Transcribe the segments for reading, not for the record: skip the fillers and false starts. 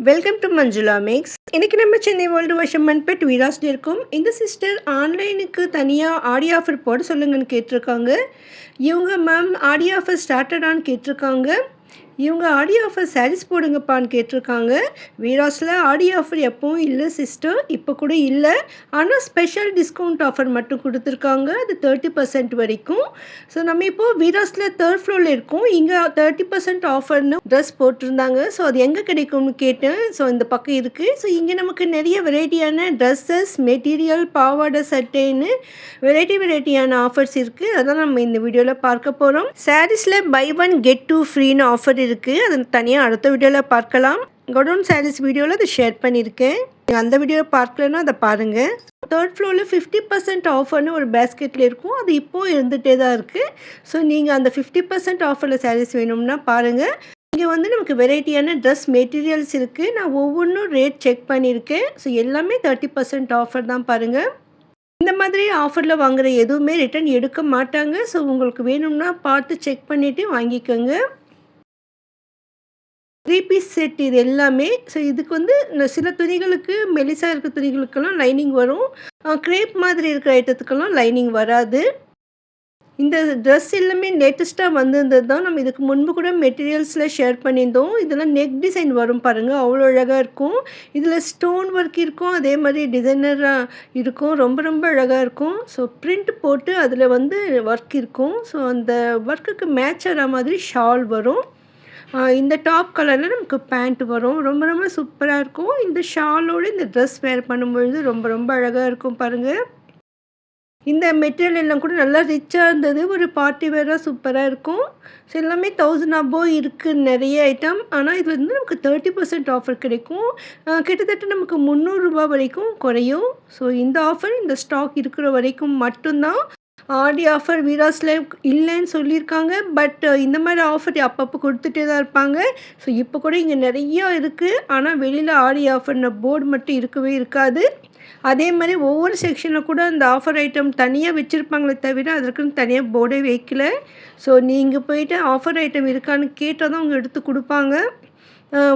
Welcome to Manjula maths. இன்னைக்கு நம்ம Chennai world வருஷம் மண்பெட் வீராஸ்ல இருக்கோம். இந்த சிஸ்டர் ஆன்லைனுக்கு தனியாக ஆடி ஆஃபர் போட சொல்லுங்கன்னு கேட்டிருக்காங்க. இவங்க மேம் ஆடி ஆஃபர் ஸ்டார்டடான்னு கேட்டிருக்காங்க. இவங்க ஆடி ஆஃபர் சாரீஸ் போடுங்கப்பான்னு கேட்டிருக்காங்க. வீராஸில் ஆடி ஆஃபர் எப்பவும் இல்லை சிஸ்டர், இப்போ கூட இல்லை. ஆனால் ஸ்பெஷல் டிஸ்கவுண்ட் ஆஃபர் மட்டும் கொடுத்துருக்காங்க. அது 30% வரைக்கும். ஸோ நம்ம இப்போது வீராஸில் 3rd ஃப்ளோரில் இருக்கோம். இங்கே 30% ஆஃபர்னு ட்ரெஸ் போட்டிருந்தாங்க. ஸோ அது எங்கே கிடைக்கும்னு கேட்டேன். ஸோ இந்த பக்கம் இருக்குது. ஸோ இங்கே நமக்கு நிறைய வெரைட்டியான ட்ரெஸ்ஸஸ், மெட்டீரியல், பாவாடை சட்டைன்னு வெரைட்டியான ஆஃபர்ஸ் இருக்குது. அதான் நம்ம இந்த வீடியோவில் பார்க்க போகிறோம். சாரீஸில் பை ஒன் கெட் டூ ஃப்ரீன்னு ஆஃபர் இருக்குது. அது தனியாக அடுத்த வீடியோவில் பார்க்கலாம். கவுன் சாரீஸ் வீடியோவில் அதை ஷேர் பண்ணியிருக்கேன். அந்த வீடியோ பார்க்கலன்னா அதை பாருங்கள். 3rd ஃப்ளோரில் 50% ஆஃபர்னு ஒரு பேஸ்கெட்டில் இருக்கும். அது இப்போது இருந்துகிட்டே தான் இருக்குது. ஸோ நீங்கள் அந்த 50% ஆஃபரில் சாரீஸ் வேணும்னா பாருங்கள். இங்கே வந்து நமக்கு வெரைட்டியான ட்ரெஸ் மெட்டீரியல்ஸ் இருக்குது. நான் ஒவ்வொன்றும் ரேட் செக் பண்ணியிருக்கேன். ஸோ எல்லாமே 30% ஆஃபர் தான் பாருங்கள். இந்த மாதிரி ஆஃபரில் வாங்குகிற எதுவுமே ரிட்டர்ன் எடுக்க மாட்டாங்க. ஸோ உங்களுக்கு வேணும்னா பார்த்து செக் பண்ணிவிட்டு வாங்கிக்கோங்க. 3 பீஸ் செட் இது எல்லாமே. ஸோ இதுக்கு வந்து சில துணிகளுக்கு மெலிசாக இருக்க துணிகளுக்கெல்லாம் லைனிங் வரும். க்ரேப் மாதிரி இருக்கிற ஐட்டத்துக்கெல்லாம் லைனிங் வராது. இந்த ட்ரெஸ் எல்லாமே லேட்டஸ்ட்டாக வந்திருந்தது தான். நம்ம இதுக்கு முன்பு கூட மெட்டீரியல்ஸில் ஷேர் பண்ணியிருந்தோம். இதெல்லாம் நெக் டிசைன் வரும் பாருங்கள், அவ்வளோ அழகாக இருக்கும். இதில் ஸ்டோன் ஒர்க் இருக்கும், அதே மாதிரி டிசைனராக இருக்கும். ரொம்ப அழகாக இருக்கும். ஸோ பிரிண்ட் போட்டு அதில் வந்து ஒர்க் இருக்கும். ஸோ அந்த ஒர்க்குக்கு மேட்ச் ஆகிற மாதிரி ஷால் வரும். இந்த டாப் கலரில் நமக்கு பேண்ட் வரும். ரொம்ப சூப்பராக இருக்கும். இந்த ஷாலோடு இந்த ட்ரெஸ் வேர் பண்ணும்பொழுது ரொம்ப அழகாக இருக்கும் பாருங்கள். இந்த மெட்டீரியல் எல்லாம் கூட நல்லா ரிச்சாக இருந்தது. ஒரு பார்ட்டி வேராக சூப்பராக இருக்கும். ஸோ எல்லாமே 1000 அபோவ் இருக்குது நிறைய ஐட்டம். ஆனால் இது வந்து நமக்கு 30% ஆஃபர் கிடைக்கும். கிட்டத்தட்ட நமக்கு 300 ரூபா வரைக்கும் குறையும். ஸோ இந்த ஆஃபர் இந்த ஸ்டாக் இருக்கிற வரைக்கும் மட்டும்தான். ஆடி ஆஃபர் வீராஸில் இல்லைன்னு சொல்லியிருக்காங்க. பட் இந்த மாதிரி ஆஃபர் அப்பப்போ கொடுத்துட்டே தான் இருப்பாங்க. ஸோ இப்போ கூட இங்கே நிறையா இருக்குது. ஆனால் வெளியில் ஆடி ஆஃபர்ன போர்டு மட்டும் இருக்கவே இருக்காது. அதே மாதிரி ஒவ்வொரு செக்ஷனில் கூட அந்த ஆஃபர் ஐட்டம் தனியாக வச்சுருப்பாங்களே தவிர அதற்குன்னு தனியாக போர்டே வைக்கல. ஸோ நீங்கள் போயிட்டு ஆஃபர் ஐட்டம் இருக்கான்னு கேட்டால் தான் அவங்க எடுத்து கொடுப்பாங்க.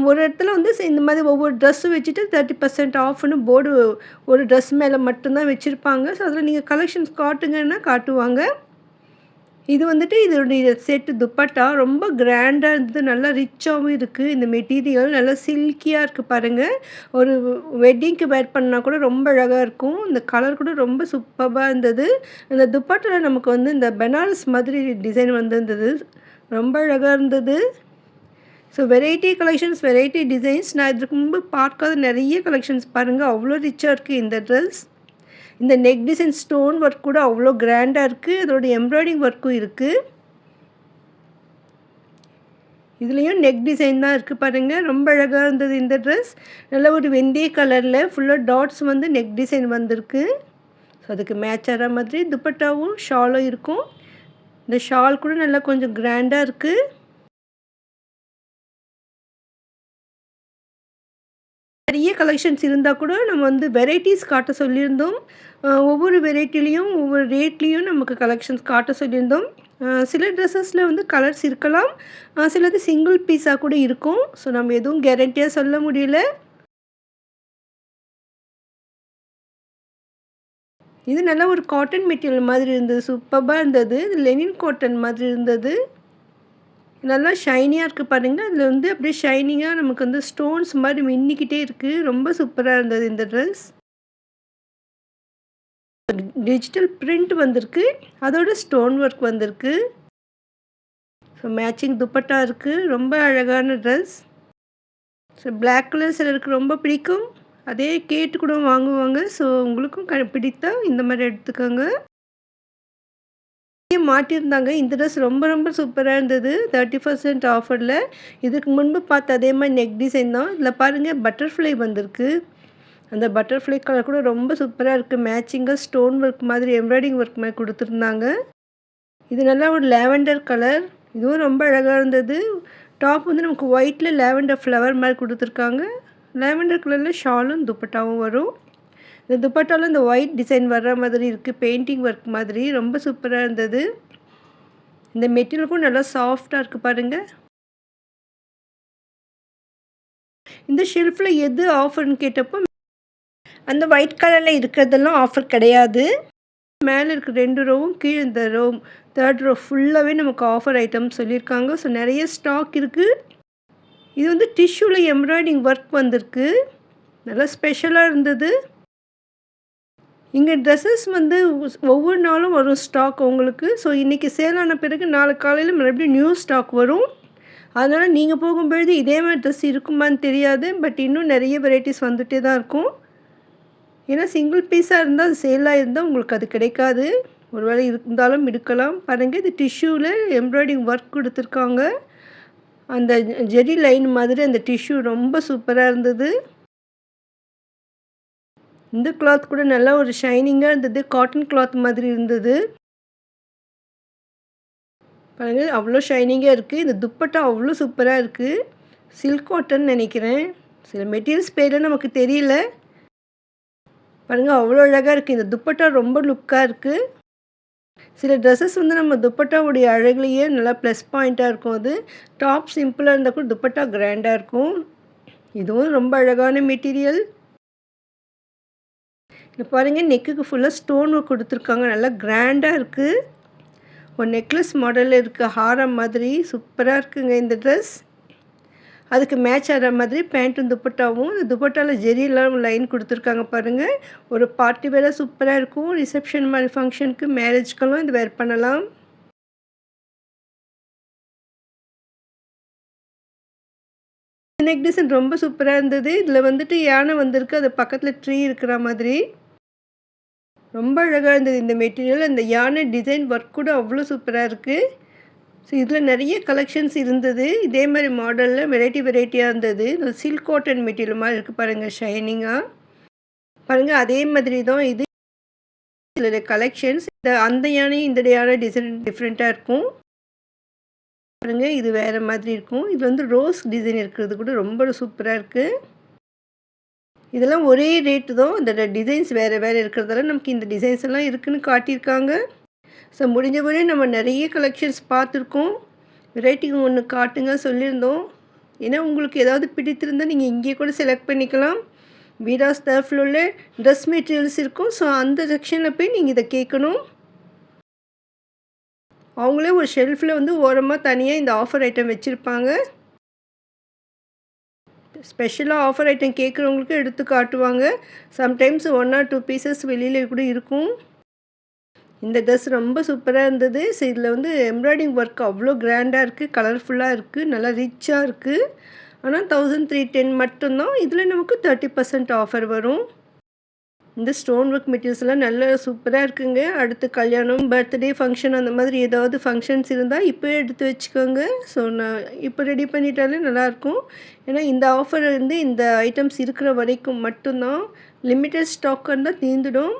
ஒரு இடத்துல வந்து இந்த மாதிரி ஒவ்வொரு ட்ரெஸ்ஸும் வச்சுட்டு 30% ஆஃப்னு போர்டு ஒரு ட்ரெஸ் மேலே மட்டும்தான் வச்சுருப்பாங்க. ஸோ அதில் நீங்கள் கலெக்ஷன்ஸ் காட்டுங்கன்னா காட்டுவாங்க. இது வந்துட்டு இதோடைய செட்டு துப்பட்டா ரொம்ப கிராண்டாக இருந்தது. நல்லா ரிச்சாகவும் இருக்குது. இந்த மெட்டீரியல் நல்லா சில்கியாக இருக்குது பாருங்கள். ஒரு வெட்டிங்க்கு வேர் பண்ணால் கூட ரொம்ப அழகாக இருக்கும். இந்த கலர் கூட ரொம்ப சூப்பராக இருந்தது. இந்த துப்பட்டாவில் நமக்கு வந்து இந்த பெனாரஸ் மாதிரி டிசைன் வந்திருந்தது. ரொம்ப அழகாக இருந்தது. So variety collections, variety designs. நான் இதுக்கு முன்பு பார்க்காத நிறைய கலெக்ஷன்ஸ் பாருங்கள். அவ்வளோ ரிச்சாக இருக்குது இந்த ட்ரெஸ். இந்த நெக் டிசைன் ஸ்டோன் ஒர்க் கூட அவ்வளோ கிராண்டாக இருக்குது. அதோட எம்ப்ராய்டிங் ஒர்க்கும் இருக்குது. இதுலேயும் நெக் டிசைன் தான் இருக்குது பாருங்கள். ரொம்ப அழகாக இருந்தது இந்த ட்ரெஸ். நல்ல ஒரு வெந்தய கலரில் ஃபுல்லாக டாட்ஸ் வந்து நெக் டிசைன் வந்திருக்கு. ஸோ அதுக்கு மேட்ச் ஆகிற மாதிரி துப்பட்டாவும் ஷாலும் இருக்கும். இந்த ஷால் கூட நல்லா கொஞ்சம் கிராண்டாக இருக்குது. நிறைய கலெக்ஷன்ஸ் இருந்தால் கூட நம்ம வந்து வெரைட்டிஸ் காட்ட சொல்லியிருந்தோம். ஒவ்வொரு வெரைட்டிலையும் ஒவ்வொரு ரேட்லேயும் நமக்கு கலெக்ஷன்ஸ் காட்ட சொல்லியிருந்தோம். சில ட்ரெஸ்ஸஸில் வந்து கலர்ஸ் இருக்கலாம், சிலது சிங்கிள் பீஸாக கூட இருக்கும். ஸோ நம்ம எதுவும் கேரண்டியாக சொல்ல முடியல. இது நல்லா ஒரு காட்டன் மெட்டீரியல் மாதிரி இருந்தது. சூப்பராக இருந்தது. இது லெனின் காட்டன் மாதிரி இருந்தது. நல்லா ஷைனியாக இருக்குது பாருங்கள். அதில் வந்து அப்படியே ஷைனிங்காக நமக்கு வந்து ஸ்டோன்ஸ் மாதிரி மின்னிக்கிட்டே இருக்குது. ரொம்ப சூப்பராக இருந்தது இந்த ட்ரெஸ். டிஜிட்டல் பிரிண்ட் வந்திருக்கு, அதோட ஸ்டோன் ஒர்க் வந்திருக்கு. ஸோ மேட்சிங் துப்பட்டா இருக்குது. ரொம்ப அழகான ட்ரெஸ். ஸோ பிளாக் கலர் சிலருக்கு ரொம்ப பிடிக்கும். அதே கேட்டு கூட வாங்குவாங்க. ஸோ உங்களுக்கும் பிடித்தா இந்த மாதிரி எடுத்துக்கோங்க. மாட்டியிருந்தாங்க. இந்த ட்ரெஸ் ரொம்ப சூப்பராக இருந்தது. 30% ஆஃபரில். இதுக்கு முன்பு பார்த்த அதே மாதிரி நெக் டிசைன் தான். இதில் பாருங்கள் பட்டர்ஃப்ளை வந்திருக்கு. அந்த பட்டர்ஃப்ளை கலர் கூட ரொம்ப சூப்பராக இருக்குது. மேட்சிங்காக ஸ்டோன் ஒர்க் மாதிரி எம்ப்ராய்டிங் ஒர்க் மாதிரி கொடுத்துருந்தாங்க. இது நல்லா ஒரு லேவெண்டர் கலர். இதுவும் ரொம்ப அழகாக இருந்தது. டாப் வந்து நமக்கு ஒயிட்டில் லேவெண்டர் ஃப்ளவர் மாதிரி கொடுத்துருக்காங்க. லேவெண்டர் கலரில் ஷாலும் துப்பட்டாவும் வரும். இந்த துப்பட்டாவில் இந்த ஒயிட் டிசைன் வர்ற மாதிரி இருக்குது. பெயிண்டிங் ஒர்க் மாதிரி ரொம்ப சூப்பராக இருந்தது. இந்த மெட்டீரியலுக்கும் நல்லா சாஃப்டாக இருக்குது பாருங்கள். இந்த ஷெல்ஃபில் எது ஆஃபர்னு கேட்டப்போ அந்த ஒயிட் கலரில் இருக்கிறதெல்லாம் ஆஃபர் கிடையாது. மேலே இருக்க 2 ரோவும் கீழே இந்த ரோ 3rd ரோ ஃபுல்லாகவே நமக்கு ஆஃபர் ஐட்டம் சொல்லியிருக்காங்க. ஸோ நிறைய ஸ்டாக் இருக்குது. இது வந்து டிஷ்யூவில் எம்ப்ராய்டிங் ஒர்க் வந்திருக்கு. நல்லா ஸ்பெஷலாக இருந்தது. இங்கே ட்ரெஸ்ஸஸ் வந்து ஒவ்வொரு நாளும் வரும் ஸ்டாக் உங்களுக்கு. ஸோ இன்றைக்கி சேல் ஆன பிறகு நாளை காலையில் மறுபடியும் நியூ ஸ்டாக் வரும். அதனால் நீங்கள் போகும்பொழுது இதே மாதிரி ட்ரெஸ் இருக்குமான்னு தெரியாது. பட் இன்னும் நிறைய வெரைட்டிஸ் வந்துகிட்டே தான் இருக்கும். ஏன்னா சிங்கிள் பீஸாக இருந்தால் அது சேலாக இருந்தால் உங்களுக்கு அது கிடைக்காது. ஒரு வேளை இருந்தாலும் இருக்கலாம். பாருங்கள், இது டிஷ்யூவில் எம்ப்ராய்டிங் ஒர்க் கொடுத்துருக்காங்க. அந்த ஜெரி லைன் மாதிரி அந்த டிஷ்யூ ரொம்ப சூப்பராக இருந்தது. இந்த கிளாத் கூட நல்லா ஒரு ஷைனிங்காக இருந்தது. காட்டன் கிளாத் மாதிரி இருந்தது. பாருங்கள், அவ்வளோ ஷைனிங்காக இருக்குது. இந்த துப்பட்டா அவ்வளோ சூப்பராக இருக்குது. சில்க் காட்டன் நினைக்கிறேன். சில மெட்டீரியல்ஸ் பேரெலாம் நமக்கு தெரியல. பாருங்கள், அவ்வளோ அழகாக இருக்குது. இந்த துப்பட்டா ரொம்ப லுக்காக இருக்குது. சில ட்ரெஸ்ஸஸ் வந்து நம்ம துப்பட்டாவுடைய அழகுலேயே நல்லா ப்ளஸ் பாயிண்ட்டாக இருக்கும். அது டாப் சிம்பிளாக இருந்தால் கூட துப்பட்டா கிராண்டாக இருக்கும். இதுவும் ரொம்ப அழகான மெட்டீரியல். இது பாருங்கள், நெக்குக்கு ஃபுல்லாக ஸ்டோன் ஒர்க் கொடுத்துருக்காங்க. நல்லா கிராண்டாக இருக்குது. ஒரு நெக்லஸ் மாடலில் இருக்க ஹாரம் மாதிரி சூப்பராக இருக்குங்க இந்த ட்ரெஸ். அதுக்கு மேட்ச் ஆகிற மாதிரி பேண்ட்டும் துப்பட்டாவும். இந்த துப்பட்டாவில் ஜெரியெல்லாம் லைன் கொடுத்துருக்காங்க பாருங்கள். ஒரு பார்ட்டி வேராக சூப்பராக இருக்கும். ரிசப்ஷன் மாதிரி ஃபங்க்ஷனுக்கு, மேரேஜ்க்கெல்லாம் இது வேர் பண்ணலாம். நெக் டிசைன் ரொம்ப சூப்பராக இருந்தது. இதில் வந்துட்டு யானை வந்திருக்கு. அது பக்கத்தில் ட்ரீ இருக்கிற மாதிரி ரொம்ப அழகாக இருந்தது இந்த மெட்டீரியல். அந்த யானை டிசைன் ஒர்க் கூட அவ்வளோ சூப்பராக இருக்குது. ஸோ இதில் நிறைய கலெக்ஷன்ஸ் இருந்தது. இதே மாதிரி மாடலில் வெரைட்டியாக இருந்தது. சில்க் காட்டன் மெட்டீரியல் மாதிரி இருக்குது பாருங்கள், ஷைனிங்காக. பாருங்கள், அதே மாதிரி தான் இது. இதில் கலெக்ஷன்ஸ் அந்த யானை இந்த யானை டிசைன் டிஃப்ரெண்ட்டாக இருக்கும். பாருங்கள், இது வேறு மாதிரி இருக்கும். இது வந்து ரோஸ் டிசைன் இருக்கிறது கூட ரொம்ப சூப்பராக இருக்குது. இதெல்லாம் ஒரே ரேட்டு தான். இந்த டிசைன்ஸ் வேறு இருக்கிறதால நமக்கு இந்த டிசைன்ஸ் எல்லாம் இருக்குதுன்னு காட்டியிருக்காங்க. ஸோ முடிஞ்ச வரை நம்ம நிறைய கலெக்ஷன்ஸ் பார்த்துருக்கோம். வெரைட்டிக்கு ஒன்று காட்டுங்க சொல்லியிருந்தோம். ஏன்னா உங்களுக்கு ஏதாவது பிடித்திருந்தால் நீங்கள் இங்கேயே கூட செலக்ட் பண்ணிக்கலாம். வீராஸ் 3rd ஃப்ளோரில் ட்ரெஸ் மெட்டீரியல்ஸ் இருக்கும். ஸோ அந்த செக்ஷனில் போய் நீங்கள் இதை கேட்கணும். அவங்களே ஒரு ஷெல்ஃபில் வந்து ஓரமாக தனியாக இந்த ஆஃபர் ஐட்டம் வச்சுருப்பாங்க. ஸ்பெஷலாக ஆஃபர் ஐட்டம் கேட்குறவங்களுக்கு எடுத்து காட்டுவாங்க. சம்டைம்ஸ் 1 or 2 பீசஸ் வெளியில் கூட இருக்கும். இந்த ட்ரெஸ் ரொம்ப சூப்பராக இருந்தது. ஸோ இதில் வந்து எம்ப்ராய்டிங் ஒர்க் அவ்வளோ கிராண்டாக இருக்குது. கலர்ஃபுல்லாக இருக்குது. நல்லா ரிச்சாக இருக்குது. ஆனால் 1310 மட்டும்தான். இதில் நமக்கு 30% ஆஃபர் வரும். இந்த ஸ்டோன் ஒர்க் மெட்டீரியல்ஸ் எல்லாம் நல்லா சூப்பராக இருக்குங்க. அடுத்து கல்யாணம், பர்த்டே ஃபங்க்ஷன் அந்த மாதிரி ஏதாவது ஃபங்க்ஷன்ஸ் இருந்தால் இப்போயே எடுத்து வச்சுக்கோங்க. ஸோ நான் இப்போ ரெடி பண்ணிட்டாலே நல்லாயிருக்கும். ஏன்னா இந்த ஆஃபர் வந்து இந்த ஐட்டம்ஸ் இருக்கிற வரைக்கும் மட்டும்தான். லிமிட்டட் ஸ்டாக் இருந்தால் தீர்ந்துடும்.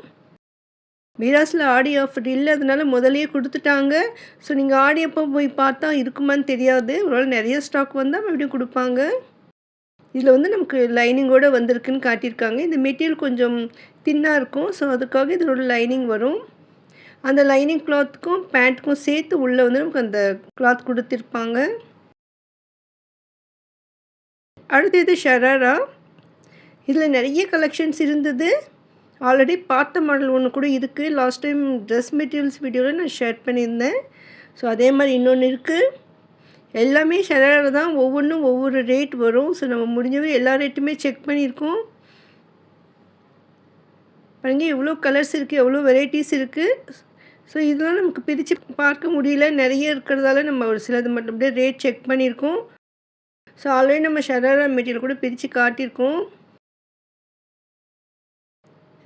வீராஸில் ஆடி ஆஃபர் இல்லை, அதனால முதலையே கொடுத்துட்டாங்க. ஸோ நீங்கள் ஆடி அப்போ போய் பார்த்தா இருக்குமான்னு தெரியாது. ஒரு நிறைய ஸ்டாக் வந்தால் மறுபடியும் கொடுப்பாங்க. இதில் வந்து நமக்கு லைனிங்கோடு வந்திருக்குன்னு காட்டியிருக்காங்க. இந்த மெட்டீரியல் கொஞ்சம் தின்னாக இருக்கும். ஸோ அதுக்காக இதோட லைனிங் வரும். அந்த லைனிங் கிளாத்துக்கும் பேண்ட்டுக்கும் சேர்த்து உள்ளே வந்து நமக்கு அந்த கிளாத் கொடுத்துருப்பாங்க. அடுத்து இது ஷராரா. இதில் நிறைய கலெக்ஷன்ஸ் இருந்தது. ஆல்ரெடி பார்த்த மாடல் ஒன்று கூட இருக்குது. லாஸ்ட் டைம் ட்ரெஸ் மெட்டீரியல்ஸ் வீடியோவில் நான் ஷேர் பண்ணியிருந்தேன். ஸோ அதே மாதிரி இன்னொன்று இருக்குது. எல்லாமே ஷராரா தான். ஒவ்வொன்றும் ஒவ்வொரு ரேட் வரும். ஸோ நம்ம முடிஞ்சவரை எல்லா ரேட்டுமே செக் பண்ணியிருக்கோம். பாருங்கள், எவ்வளோ கலர்ஸ் இருக்குது, எவ்வளோ வெரைட்டிஸ் இருக்குது. ஸோ இதெல்லாம் நமக்கு பிரித்து பார்க்க முடியல. நிறைய இருக்கிறதால நம்ம ஒரு சிலது மட்டும் அப்படியே ரேட் செக் பண்ணியிருக்கோம். ஸோ ஆல்ரெடி நம்ம ஷராரா மெட்டீரியல் கூட பிரித்து காட்டியிருக்கோம்.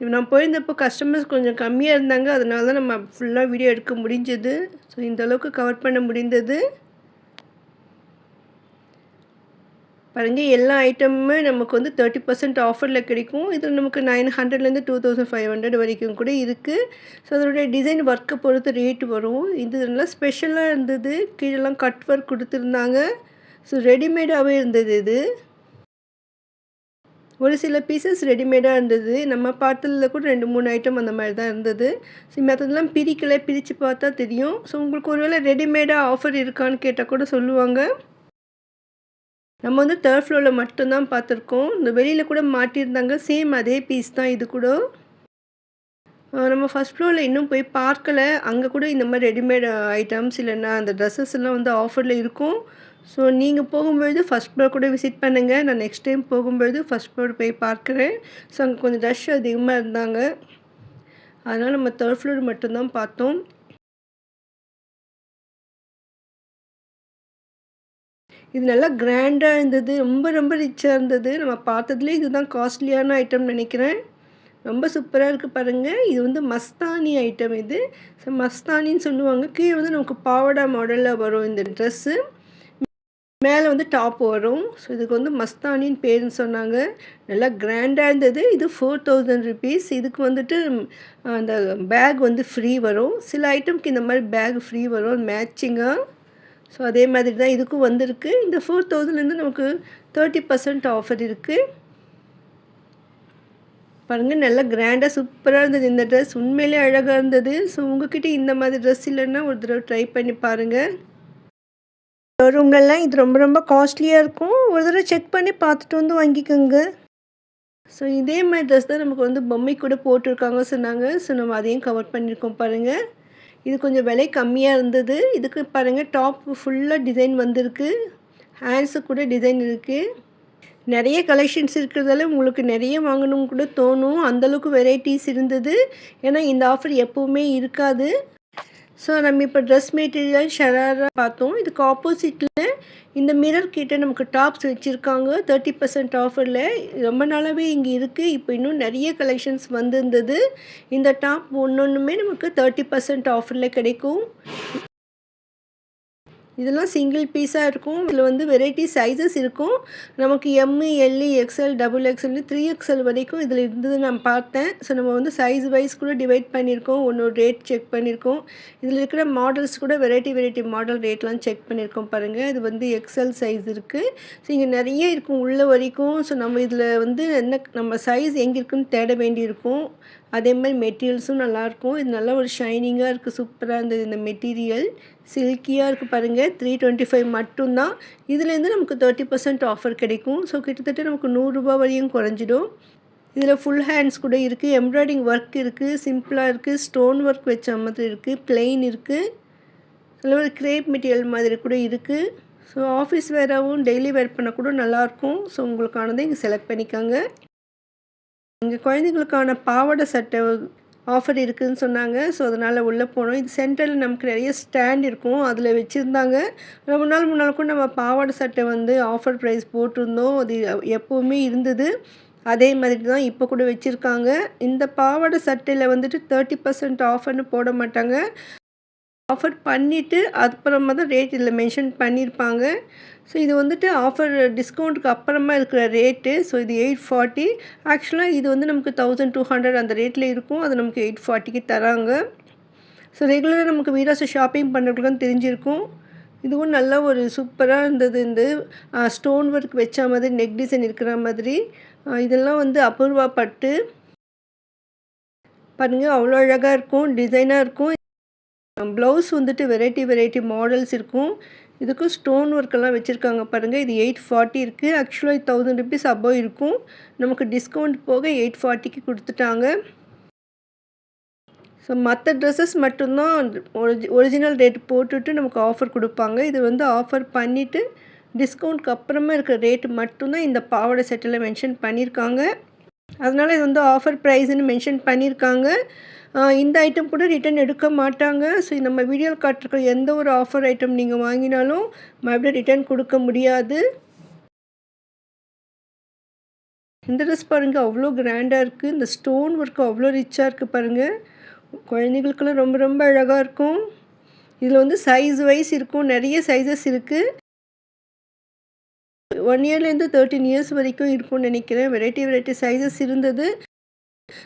நான் போயிருந்தப்போ கஸ்டமர்ஸ் கொஞ்சம் கம்மியாக இருந்தாங்க. அதனால தான் நம்ம ஃபுல்லாக வீடியோ எடுக்க முடிஞ்சது. ஸோ இந்த அளவுக்கு கவர் பண்ண முடிந்தது. பாருங்கள், எல்லா ஐட்டமுமே நமக்கு வந்து 30% ஆஃபரில் கிடைக்கும். இதில் நமக்கு 900லேருந்து 2500 வரைக்கும் கூட இருக்குது. ஸோ அதனுடைய டிசைன் ஒர்க்கை பொறுத்து ரேட் வரும். இது நல்லா ஸ்பெஷலாக இருந்தது. கீழெல்லாம் கட் ஒர்க் கொடுத்துருந்தாங்க. ஸோ ரெடிமேடாகவே இருந்தது இது. ஒரு சில பீசஸ் ரெடிமேடாக இருந்தது. நம்ம பார்த்ததில் கூட 2-3 ஐட்டம் அந்த மாதிரி தான் இருந்தது. ஸோ மற்றதெல்லாம் பிரித்து பார்த்தா தெரியும். ஸோ உங்களுக்கு ஒரு வேளை ரெடிமேடாக ஆஃபர் இருக்கான்னு கேட்டால் கூட சொல்லுவாங்க. நம்ம வந்து 3rd ஃப்ளோரில் மட்டும்தான் பார்த்துருக்கோம். இந்த வெளியில் கூட மாட்டியிருந்தாங்க. சேம் அதே பீஸ் தான் இது கூட. நம்ம ஃபர்ஸ்ட் ஃப்ளோரில் இன்னும் போய் பார்க்கல. அங்கே கூட இந்த மாதிரி ரெடிமேட் ஐட்டம்ஸ் இல்லைன்னா அந்த ட்ரெஸ்ஸஸ் எல்லாம் வந்து ஆஃபரில் இருக்கும். ஸோ நீங்கள் போகும்பொழுது ஃபர்ஸ்ட் ஃப்ளோர் கூட விசிட் பண்ணுங்கள். நான் நெக்ஸ்ட் டைம் போகும்பொழுது ஃபர்ஸ்ட் ஃப்ளோர் போய் பார்க்குறேன். ஸோ அங்கே கொஞ்சம் ரஷ் அதிகமாக இருந்தாங்க. அதனால் நம்ம 3rd ஃப்ளோர் மட்டும்தான் பார்த்தோம். இது நல்லா கிராண்டாக இருந்தது. ரொம்ப ரொம்ப ரிச்சாக இருந்தது. நம்ம பார்த்ததுலேயே இதுதான் காஸ்ட்லியான ஐட்டம்னு நினைக்கிறேன். ரொம்ப சூப்பராக இருக்குது பாருங்கள். இது வந்து மஸ்தானி ஐட்டம் இது. ஸோ மஸ்தானின்னு சொல்லுவாங்க. கீழே வந்து நமக்கு பாவாடை மாடலில் வரும் இந்த ட்ரெஸ்ஸு. மேலே வந்து டாப் வரும். ஸோ இதுக்கு வந்து மஸ்தானின்னு பேருன்னு சொன்னாங்க. நல்லா கிராண்டாக இருந்தது. இது 4000 ருபீஸ். இதுக்கு வந்துட்டு அந்த பேக் வந்து ஃப்ரீ வரும். சில ஐட்டம்க்கு இந்த மாதிரி பேக் ஃப்ரீ வரும் மேட்சிங்காக. ஸோ அதே மாதிரி தான் இதுக்கும் வந்திருக்கு. இந்த 4000லேருந்து நமக்கு 30% ஆஃபர் இருக்குது. பாருங்கள் நல்லா கிராண்டாக சூப்பராக இருந்தது இந்த ட்ரெஸ். உண்மையிலே அழகாக இருந்தது. ஸோ உங்ககிட்ட இந்த மாதிரி ட்ரெஸ் இல்லைன்னா ஒரு தடவை ட்ரை பண்ணி பாருங்கள். ஷோரூம்லலாம் இது ரொம்ப ரொம்ப காஸ்ட்லியாக இருக்கும். ஒரு தடவை செக் பண்ணி பார்த்துட்டு வந்து வாங்கிக்கோங்க. ஸோ இதே மாதிரி ட்ரெஸ் தான் நமக்கு வந்து பொம்மை கூட போட்டிருக்காங்க சொன்னாங்க. ஸோ நம்ம அதையும் கவர் பண்ணியிருக்கோம் பாருங்கள். இது கொஞ்சம் விலை கம்மியாக இருந்தது. இதுக்கு பாருங்கள் டாப் ஃபுல்லாக டிசைன் வந்திருக்கு. ஹேண்ட்ஸு கூட டிசைன் இருக்குது. நிறைய கலெக்ஷன்ஸ் இருக்கிறதால உங்களுக்கு நிறைய வாங்கணும்னு கூட தோணும். அந்தளவுக்கு வெரைட்டிஸ் இருந்தது. ஏன்னா இந்த ஆஃபர் எப்போவுமே இருக்காது. ஸோ நம்ம இப்போ ட்ரெஸ் மெட்டீரியல் ஷராரா பார்த்தோம். இதுக்கு ஆப்போசிட்டில் இந்த மிரர் கிட்ட நமக்கு டாப்ஸ் வச்சுருக்காங்க 30% ஆஃபரில். ரொம்ப நாளாகவே இங்கே இருக்குது. இப்போ இன்னும் நிறைய கலெக்ஷன்ஸ் வந்திருந்தது. இந்த டாப் ஒன்றுமே நமக்கு 30% ஆஃபரில் கிடைக்கும். இதெல்லாம் சிங்கிள் பீஸாக இருக்கும். இதில் வந்து வெரைட்டி சைஸஸ் இருக்கும். நமக்கு எம்மு, எல்லு, எக்ஸ்எல், XXL, 3XL வரைக்கும் இதில் இருந்தது நான் பார்த்தேன். ஸோ நம்ம வந்து சைஸ் வைஸ் கூட டிவைட் பண்ணியிருக்கோம். ஒன்று ரேட் செக் பண்ணியிருக்கோம். இதில் இருக்கிற மாடல்ஸ் கூட வெரைட்டி மாடல் ரேட்லாம் செக் பண்ணியிருக்கோம் பாருங்கள். இது வந்து எக்ஸ்எல் சைஸ் இருக்குது. ஸோ இங்கே நிறைய இருக்கும் உள்ள வரைக்கும். ஸோ நம்ம இதில் வந்து என்ன நம்ம சைஸ் எங்கே இருக்குன்னு தேட வேண்டியிருக்கும். அதே மாதிரி மெட்டீரியல்ஸும் நல்லாயிருக்கும். இது நல்லா ஒரு ஷைனிங்காக இருக்குது. சூப்பராக இருந்தது இந்த மெட்டீரியல். சில்கியாக இருக்குது பாருங்கள். 325 மட்டும்தான். இதுலேருந்து நமக்கு 30% ஆஃபர் கிடைக்கும். ஸோ கிட்டத்தட்ட நமக்கு 100 ரூபா வரையும் குறைஞ்சிடும். இதில் ஃபுல் ஹேண்ட்ஸ் கூட இருக்குது. எம்ப்ராய்டிங் ஒர்க் இருக்குது. சிம்பிளாக இருக்குது. ஸ்டோன் ஒர்க் வச்ச மாதிரி இருக்குது. பிளெயின் இருக்குது. அதில் ஒரு கிரேப் மெட்டீரியல் மாதிரி கூட இருக்குது. ஸோ ஆஃபீஸ் வேராகவும் டெய்லி வேர் பண்ண கூட நல்லாயிருக்கும். ஸோ உங்களுக்கானதை இங்கே செலக்ட் பண்ணிக்கோங்க. இங்கே குழந்தைங்களுக்கான பாவாடை சட்டை ஆஃபர் இருக்குதுன்னு சொன்னாங்க. ஸோ அதனால் உள்ளே போனோம். இது சென்டரில் நமக்கு நிறைய ஸ்டாண்ட் இருக்கும். அதில் வச்சுருந்தாங்க. ரொம்ப நாள் முன்னால் கூட நம்ம பாவாடை சட்டை வந்து ஆஃபர் ப்ரைஸ் போட்டிருந்தோம். அது எப்போவுமே இருந்தது. அதே மாதிரி தான் இப்போ கூட வச்சுருக்காங்க. இந்த பாவாடை சட்டையில் வந்துட்டு 30% ஆஃபர்னு போட மாட்டாங்க. ஆஃபர் பண்ணிவிட்டு அப்புறமா தான் ரேட் இதில் மென்ஷன் பண்ணியிருப்பாங்க. ஸோ இது வந்துட்டு ஆஃபர் டிஸ்கவுண்ட்டுக்கு அப்புறமா இருக்கிற ரேட்டு. ஸோ இது 840. ஆக்சுவலாக இது வந்து நமக்கு 1200 அந்த ரேட்டில் இருக்கும். அது நமக்கு 840க்கு தராங்க. ஸோ ரெகுலராக நமக்கு வீராஸ் ஷாப்பிங் பண்ணுறதுக்கு தெரிஞ்சிருக்கும். இதுவும் நல்ல ஒரு சூப்பராக இருந்தது. இந்த ஸ்டோன் ஒர்க் வச்ச மாதிரி நெக் டிசைன் இருக்கிற மாதிரி. இதெல்லாம் வந்து அபூர்வா பட்டு பாருங்கள். அவ்வளோ அழகாக இருக்கும். டிசைனாக இருக்கும். ப்ளவுஸ் வந்துட்டு வெரைட்டி மாடல்ஸ் இருக்கும். இதுக்கும் ஸ்டோன் ஒர்க்கெல்லாம் வச்சுருக்காங்க பாருங்கள். இது 840 இருக்குது. ஆக்சுவலாக 1000 ருபீஸ் அபோவ் இருக்கும். நமக்கு டிஸ்கவுண்ட் போக 840க்கு கொடுத்துட்டாங்க. ஸோ மற்ற ட்ரெஸ்ஸஸ் மட்டும்தான் ஒரிஜினல் ரேட் போட்டுட்டு நமக்கு ஆஃபர் கொடுப்பாங்க. இது வந்து ஆஃபர் பண்ணிவிட்டு டிஸ்கவுண்ட்க்கு அப்புறமா இருக்கிற ரேட்டு மட்டும்தான் இந்த பாவாடை செட்டில் மென்ஷன் பண்ணியிருக்காங்க. அதனால் இது வந்து ஆஃபர் ப்ரைஸ்ன்னு மென்ஷன் பண்ணியிருக்காங்க. இந்த ஐட்டம் கூட ரிட்டன் எடுக்க மாட்டாங்க. ஸோ நம்ம வீடியோவில் காட்டிருக்கிற எந்த ஒரு ஆஃபர் ஐட்டம் நீங்கள் வாங்கினாலும் மறுபடியும் ரிட்டன் கொடுக்க முடியாது. இந்த ட்ரெஸ் பாருங்கள் அவ்வளோ கிராண்டாக இருக்குது. இந்த ஸ்டோன் ஒர்க்கு அவ்வளோ ரிச்சாக இருக்குது பாருங்கள். குழந்தைகளுக்கெல்லாம் ரொம்ப ரொம்ப அழகாக இருக்கும். இதில் வந்து சைஸ் வைஸ் இருக்கும். நிறைய சைஸஸ் இருக்குது. 1 இயர்லேருந்து 13 இயர்ஸ் வரைக்கும் இருக்கும்னு நினைக்கிறேன். வெரைட்டி சைஸஸ் இருந்தது.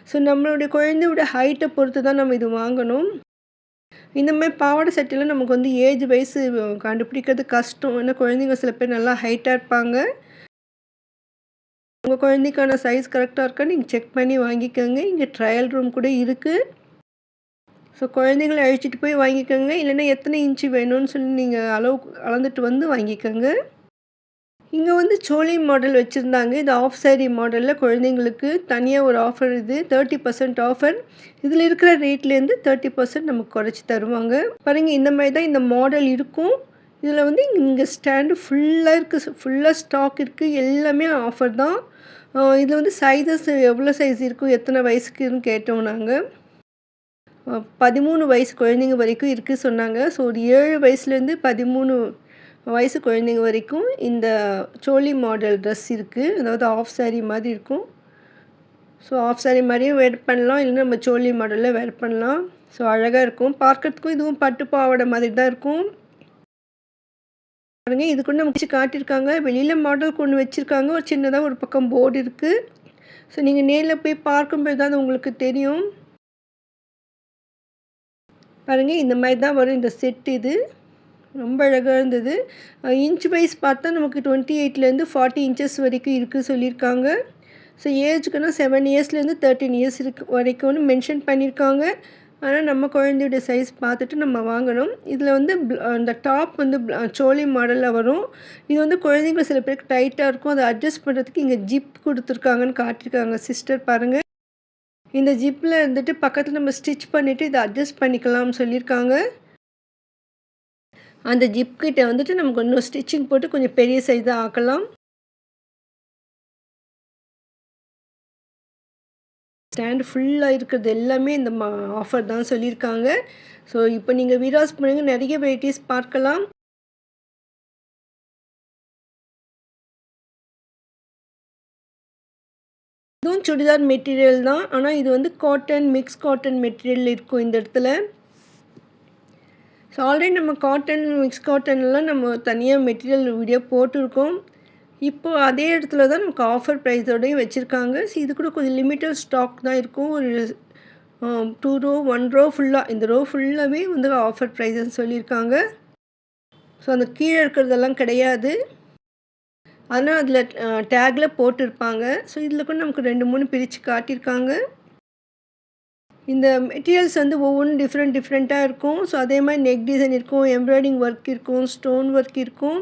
ஸோ நம்மளுடைய குழந்தையோட ஹைட்டை பொறுத்து தான் நம்ம இது வாங்கணும். இந்த மாதிரி பாவாடை சட்டையில் நமக்கு வந்து ஏஜ் வைஸ் கண்டுபிடிக்கிறது கஷ்டம். ஏன்னா குழந்தைங்க சில பேர் நல்லா ஹைட்டாக இருப்பாங்க. உங்கள் குழந்தைக்கான சைஸ் கரெக்டாக இருக்கான்னு நீங்கள் செக் பண்ணி வாங்கிக்கோங்க. இங்கே ட்ரையல் ரூம் கூட இருக்குது. ஸோ குழந்தைங்களை அழைச்சிட்டு போய் வாங்கிக்கோங்க. இல்லைன்னா எத்தனை இன்ச்சு வேணும்னு சொல்லி நீங்கள் அளந்துட்டு வந்து வாங்கிக்கோங்க. இங்கே வந்து சோலி மாடல் வச்சுருந்தாங்க. இது ஆஃப் சாரி மாடலில் குழந்தைங்களுக்கு தனியாக ஒரு ஆஃபர். இது 30% ஆஃபர். இதில் இருக்கிற ரேட்லேருந்து 30% நமக்கு குறைச்சி தருவாங்க. பாருங்கள், இந்த மாதிரி தான் இந்த மாடல் இருக்கும். இதில் வந்து இங்கே ஸ்டாண்டு ஃபுல்லாக இருக்குது, ஃபுல்லாக ஸ்டாக் இருக்குது, எல்லாமே ஆஃபர் தான். இதில் வந்து சைஸஸ் எவ்வளோ சைஸ் இருக்கும், எத்தனை வயசுக்குன்னு கேட்டோம் நாங்கள். 13 வயசு குழந்தைங்க வரைக்கும் இருக்குது சொன்னாங்க. ஸோ ஒரு 7 வயசுலேருந்து 13 வயசு குழந்தைங்க வரைக்கும் இந்த சோலி மாடல் ட்ரெஸ் இருக்குது. அதாவது ஆஃப் சாரி மாதிரி இருக்கும். ஸோ ஆஃப் சாரி மாதிரியும் வேர் பண்ணலாம், இல்லைன்னா நம்ம சோலி மாடலில் வேர் பண்ணலாம். ஸோ அழகாக இருக்கும் பார்க்குறதுக்கும். இதுவும் பட்டு பாவாடை மாதிரி தான் இருக்கும். பாருங்கள், இது கூட நம்ம வச்சு காட்டியிருக்காங்க. வெளியில் மாடலுக்கு ஒன்று வச்சுருக்காங்க. ஒரு சின்னதாக ஒரு பக்கம் போர்டு இருக்குது. ஸோ நீங்கள் நேரில் போய் பார்க்கும்போது தான் அது உங்களுக்கு தெரியும். பாருங்கள், இந்த மாதிரி தான் வரும் இந்த செட். இது ரொம்ப அழகாக இருந்தது. இன்ச் வைஸ் பார்த்தா நமக்கு 28லேருந்து 40 இன்ச்சஸ் வரைக்கும் இருக்குது சொல்லியிருக்காங்க. ஸோ ஏஜுக்குன்னா 7 இயர்ஸ்லேருந்து 13 இயர்ஸ் வரைக்கும்னு மென்ஷன் பண்ணியிருக்காங்க. ஆனால் நம்ம குழந்தையோட சைஸ் பார்த்துட்டு நம்ம வாங்கணும். இதில் வந்து அந்த டாப் வந்து சோலி மாடலில் வரும். இது வந்து குழந்தைங்க சில பேருக்கு டைட்டாக இருக்கும். அதை அட்ஜஸ்ட் பண்ணுறதுக்கு இங்கே ஜிப் கொடுத்துருக்காங்கன்னு காட்டியிருக்காங்க சிஸ்டர். பாருங்கள், இந்த ஜிப்பில் இருந்துட்டு பக்கத்தில் நம்ம ஸ்டிச் பண்ணிவிட்டு இதை அட்ஜஸ்ட் பண்ணிக்கலாம்னு சொல்லியிருக்காங்க. அந்த ஜிப் கிட்ட வந்துட்டு நமக்கு இன்னும் ஸ்டிச்சிங் போட்டு கொஞ்சம் பெரிய சைஸாக ஆக்கலாம். ஸ்டாண்டு ஃபுல்லாக இருக்கிறது எல்லாமே இந்த ஆஃபர் தான் சொல்லியிருக்காங்க. ஸோ இப்போ நீங்கள் வீராஸ் போனீங்க, நிறைய வெரைட்டிஸ் பார்க்கலாம். இதுவும் சுடிதார் மெட்டீரியல் தான். ஆனால் இது வந்து காட்டன், மிக்ஸ் காட்டன் மெட்டீரியல் இருக்கும் இந்த இடத்துல. ஸோ ஆல்ரெடி நம்ம காட்டன், மிக்ஸ் காட்டன்லாம் நம்ம தனியாக மெட்டீரியல் வீடியோ போட்டிருக்கோம். இப்போது அதே இடத்துல தான் நமக்கு ஆஃபர் ப்ரைஸோடையும் வச்சுருக்காங்க. ஸோ இது கூட கொஞ்சம் லிமிட்டட் ஸ்டாக் தான் இருக்கும். ஒரு 2 ரோ 1 ரோ ஃபுல்லாக, இந்த ரோ ஃபுல்லாகவே வந்து ஆஃபர் ப்ரைஸ்ன்னு சொல்லியிருக்காங்க. ஸோ அந்த கீழே இருக்கிறதெல்லாம் கிடையாது. ஆனால் அதில் டேக்கில் போட்டிருப்பாங்க. ஸோ இதில் கூட நமக்கு 2 3 பிரித்து காட்டியிருக்காங்க. இந்த மெட்டீரியல்ஸ் வந்து ஒவ்வொன்றும் டிஃப்ரெண்ட்டாக இருக்கும். ஸோ அதே மாதிரி நெக் டிசைன் இருக்கும், எம்ப்ராய்டிங் ஒர்க் இருக்கும், ஸ்டோன் ஒர்க் இருக்கும்.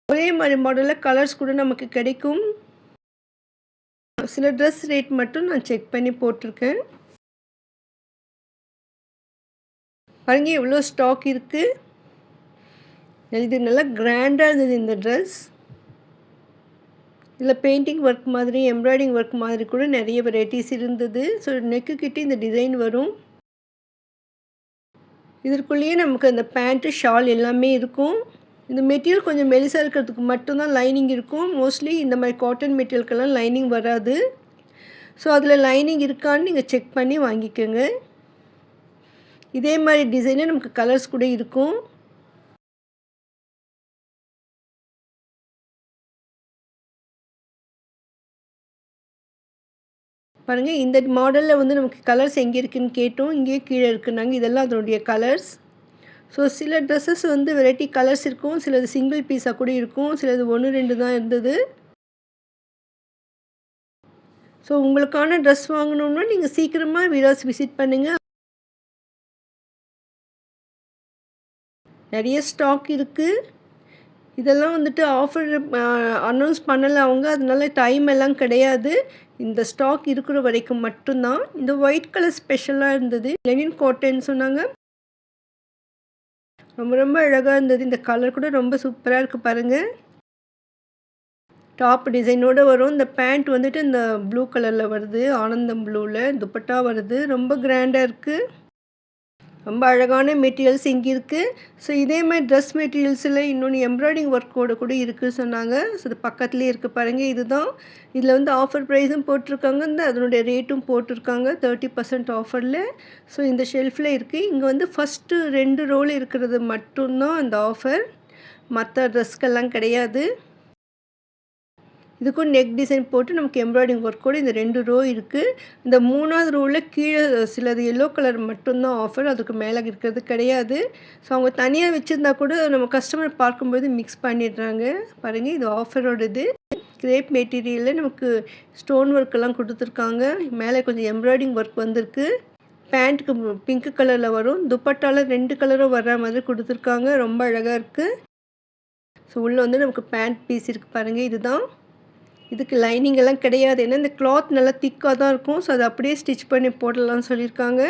ஒரே மாதிரி மாடலில் கலர்ஸ் கூட நமக்கு கிடைக்கும். சில ட்ரெஸ் ரேட் மட்டும் நான் செக் பண்ணி போட்டிருக்கேன். பாருங்க, எவ்வளோ ஸ்டாக் இருக்குது. இது நல்லா கிராண்டாக இருந்தது இந்த ட்ரெஸ். இதில் பெயிண்டிங் ஒர்க் மாதிரி, எம்ப்ராய்டிங் ஒர்க் மாதிரி கூட நிறைய வெரைட்டிஸ் இருந்தது. ஸோ நெக்கு கிட்ட இந்த டிசைன் வரும். இதற்குள்ளேயே நமக்கு அந்த பேண்ட்டு, ஷால் எல்லாமே இருக்கும். இந்த மெட்டீரியல் கொஞ்சம் மெலிசாக இருக்கிறதுக்கு மட்டும்தான் லைனிங் இருக்கும். மோஸ்ட்லி இந்த மாதிரி காட்டன் மெட்டீரியலுக்கெல்லாம் லைனிங் வராது. ஸோ அதில் லைனிங் இருக்கான்னு நீங்கள் செக் பண்ணி வாங்கிக்கோங்க. இதே மாதிரி டிசைனில் நமக்கு கலர்ஸ் கூட இருக்கும். பாருங்கள், இந்த மாடலில் வந்து நமக்கு கலர்ஸ் எங்கே இருக்குதுன்னு கேட்டோம். இங்கேயே கீழே இருக்குன்னாங்க. இதெல்லாம் அதனுடைய கலர்ஸ். ஸோ சில ட்ரெஸ்ஸஸ் வந்து வெரைட்டி கலர்ஸ் இருக்கும், சிலது சிங்கிள் பீஸாக கூட இருக்கும், சிலது 1 2 தான் இருந்தது. ஸோ உங்களுக்கான ட்ரெஸ் வாங்கணுன்னா நீங்கள் சீக்கிரமாக வீராஸ் விசிட் பண்ணுங்கள். நிறைய ஸ்டாக் இருக்குது. இதெல்லாம் வந்துட்டு ஆஃபர் அனௌன்ஸ் பண்ணலை அவங்க, அதனால டைம் எல்லாம் கிடையாது. இந்த ஸ்டாக் இருக்கிற வரைக்கும் மட்டும்தான். இந்த ஒயிட் கலர் ஸ்பெஷலாக இருந்தது. லெனின் காட்டன் சொன்னாங்க. ரொம்ப ரொம்ப அழகாக இருந்தது. இந்த கலர் கூட ரொம்ப சூப்பராக இருக்குது பாருங்கள். டாப் டிசைனோடு வரும். இந்த பேண்ட் வந்துட்டு இந்த ப்ளூ கலரில் வருது, ஆனந்தம் ப்ளூவில். துப்பட்டா வருது. ரொம்ப கிராண்டாக இருக்குது. ரொம்ப அழகான மெட்டீரியல்ஸ் இங்கே இருக்குது. ஸோ இதே மாதிரி ட்ரெஸ் மெட்டீரியல்ஸில் இன்னொன்று எம்ப்ராய்டிங் ஒர்க்கோடு கூட இருக்குது சொன்னாங்க. ஸோ இது பக்கத்துலேயே இருக்குது பாருங்கள். இதுதான். இதில் வந்து ஆஃபர் ப்ரைஸும் போட்டிருக்காங்க, இந்த அதனுடைய ரேட்டும் போட்டிருக்காங்க 30% ஆஃபரில். ஸோ இந்த ஷெல்ஃபில் இருக்குது. இங்கே வந்து ஃபஸ்ட்டு 2 ரோல் இருக்கிறது மட்டும்தான் அந்த ஆஃபர், மற்ற ட்ரெஸ்க்கெல்லாம் கிடையாது. இதுக்கும் நெக் டிசைன் போட்டு நமக்கு எம்ப்ராய்டிங் ஒர்க்கோடு இந்த 2 ரோ இருக்குது. இந்த 3ஆவது ரோவில் கீழே சிலது எல்லோ கலர் மட்டும்தான் ஆஃபர், அதுக்கு மேலே இருக்கிறது கிடையாது. ஸோ அவங்க தனியாக வச்சுருந்தா கூட நம்ம கஸ்டமர் பார்க்கும்போது மிக்ஸ் பண்ணிடுறாங்க. பாருங்கள், இது ஆஃபரோடது. கிரேப் மெட்டீரியலில் நமக்கு ஸ்டோன் ஒர்க்கெல்லாம் கொடுத்துருக்காங்க. மேலே கொஞ்சம் எம்ப்ராய்டிங் ஒர்க் வந்திருக்கு. பேண்ட்டுக்கு பிங்க் கலரில் வரும். துப்பட்டாவில் 2 கலரும் வர்ற மாதிரி கொடுத்துருக்காங்க. ரொம்ப அழகாக இருக்குது. ஸோ உள்ளே வந்து நமக்கு பேண்ட் பீஸ் இருக்குது பாருங்கள், இதுதான். இதுக்கு லைனிங் எல்லாம் கிடையாது. ஏன்னா இந்த கிளாத் நல்லா திக்காக தான் இருக்கும். ஸோ அதை அப்படியே ஸ்டிச் பண்ணி போடலாம்னு சொல்லியிருக்காங்க.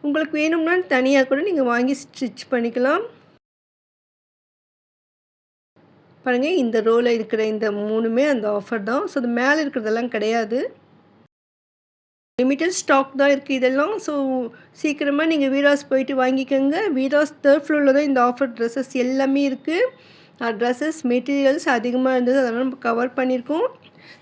உங்களுக்கு வேணும்னா தனியாக கூட நீங்கள் வாங்கி ஸ்டிச் பண்ணிக்கலாம். பாருங்கள், இந்த ரோவில் இருக்கிற இந்த 3மே அந்த ஆஃபர் தான். ஸோ அது மேலே இருக்கிறதெல்லாம் கிடையாது. லிமிட்டட் ஸ்டாக் தான் இருக்குது இதெல்லாம். ஸோ சீக்கிரமாக நீங்கள் வீராஸ் போயிட்டு வாங்கிக்கோங்க. வீராஸ் 3rd ஃப்ளோரில் தான் இந்த ஆஃபர் ட்ரெஸ்ஸஸ் எல்லாமே இருக்குது. ட்ரெஸ்ஸஸ் மெட்டீரியல்ஸ் அதிகமாக இருந்தது, அதெல்லாம் நம்ம கவர் பண்ணியிருக்கோம்.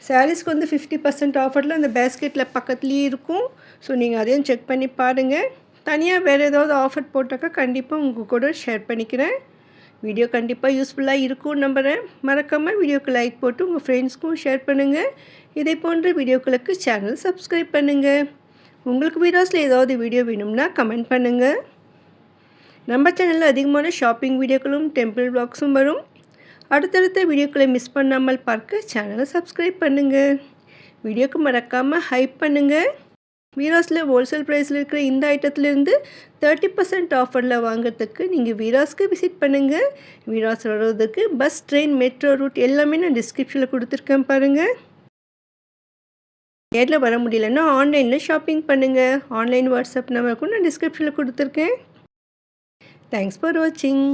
சாரீஸ்க்கு வந்து 50% ஆஃபரில் அந்த பேஸ்கெட்டில் பக்கத்துலேயே இருக்கும். ஸோ நீங்கள் அதையும் செக் பண்ணி பாருங்கள். தனியாக வேறு ஏதாவது ஆஃபர் போட்டாக்கா கண்டிப்பாக உங்கள் கூட ஷேர் பண்ணிக்கிறேன். வீடியோ கண்டிப்பாக யூஸ்ஃபுல்லாக இருக்கும்னு நம்புகிறேன். மறக்காமல் வீடியோக்கு லைக் போட்டு உங்கள் ஃப்ரெண்ட்ஸ்க்கும் ஷேர் பண்ணுங்கள். இதை போன்ற வீடியோக்களுக்கு சேனல் சப்ஸ்கிரைப் பண்ணுங்கள். உங்களுக்கு வீடியோஸில் ஏதாவது வீடியோ வேணும்னா கமெண்ட் பண்ணுங்கள். நம்ம சேனலில் அதிகமான ஷாப்பிங் வீடியோக்களும் டெம்பிள் வ்ளாக்ஸும் வரும். அடுத்தடுத்த வீடியோக்களை மிஸ் பண்ணாமல் பார்க்க சேனலை சப்ஸ்கிரைப் பண்ணுங்கள். வீடியோக்கு மறக்காமல் ஹைப் பண்ணுங்கள். வீராஸில் ஹோல்சேல் ப்ரைஸில் இருக்கிற இந்த ஐட்டத்துலேருந்து 30% ஆஃபரில் வாங்குறதுக்கு நீங்கள் வீராஸ்க்கு விசிட் பண்ணுங்கள். வீராஸ் வர்றதுக்கு பஸ், ட்ரெயின், மெட்ரோ ரூட் எல்லாமே நான் டிஸ்கிரிப்ஷனில் கொடுத்துருக்கேன் பாருங்கள். நேரில் வர முடியலன்னா ஆன்லைனில் ஷாப்பிங் பண்ணுங்கள். ஆன்லைன் வாட்ஸ்அப் நம்பருக்கும் நான் டிஸ்கிரிப்ஷனில் கொடுத்துருக்கேன். தேங்க்ஸ் ஃபார் வாட்சிங்.